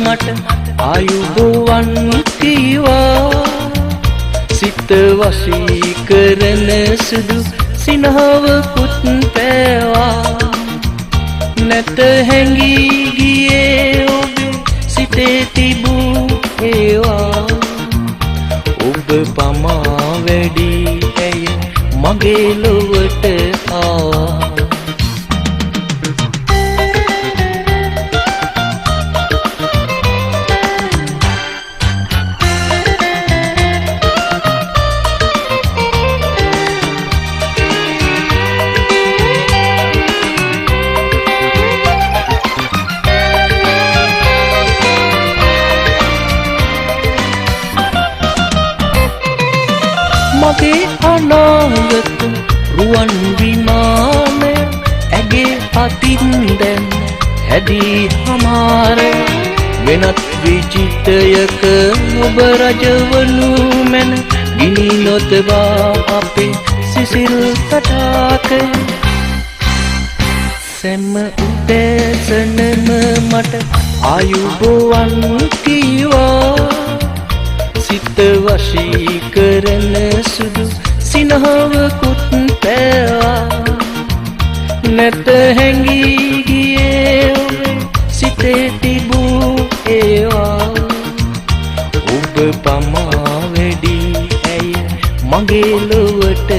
මට ආයුබෝවන් කීවා සිත වශී කරන සුදු සිනහවකුත් පෑවා නැත හැඟී ගියේ ඔබේ සිතේ තිබූ ඒවා ඔබ පමා වැඩි ඇය මගේ ලොවට ආවා මගේ අනාගත රුවන් විමානය ඇගේ අතින් දැන් හැදී හමාර වෙනත් විචිතයක ඔබ රජවනු මැන ගිනි නොතබා අපේ සිසිල් තටාකය සැම උදෑසනම මට ආයුබෝවන් කීවා සිත වශී කරන සුදු සිනහවකුත් පෑවා නැත හැඟී ගියේ ඔබේ සිතේ තිබූ ඒවා ඔබ පමා වැඩි ඇය මගේ ලොවට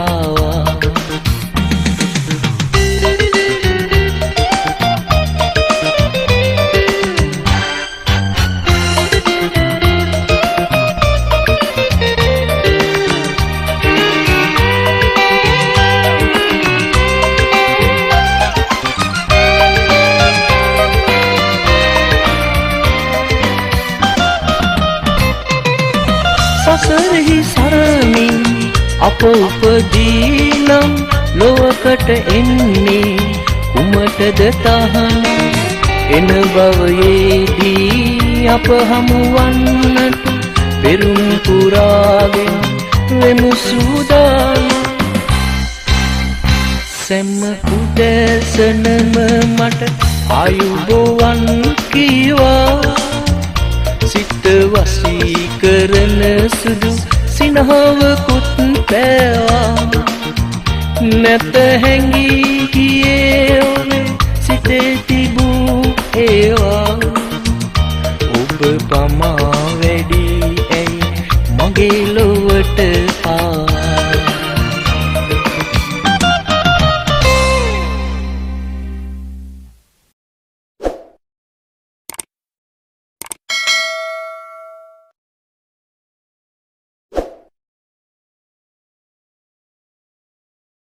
ආවා සසරෙහි සරමින් අප උපදීනම් ලොවකට එන්නේ කුමටද තහනම් එන භවයේදී අප හමුවන්නට පෙරුම් පුරාගෙන වෙමු සූදානම් සැම උදෑසනම මට ආයුබෝවන් කීවා සිත වශී කරන සුදු සිනහවකුත් පෑවා නැත හැඟී ගියේ ඔබේ සිතේ තිබූ ඒවා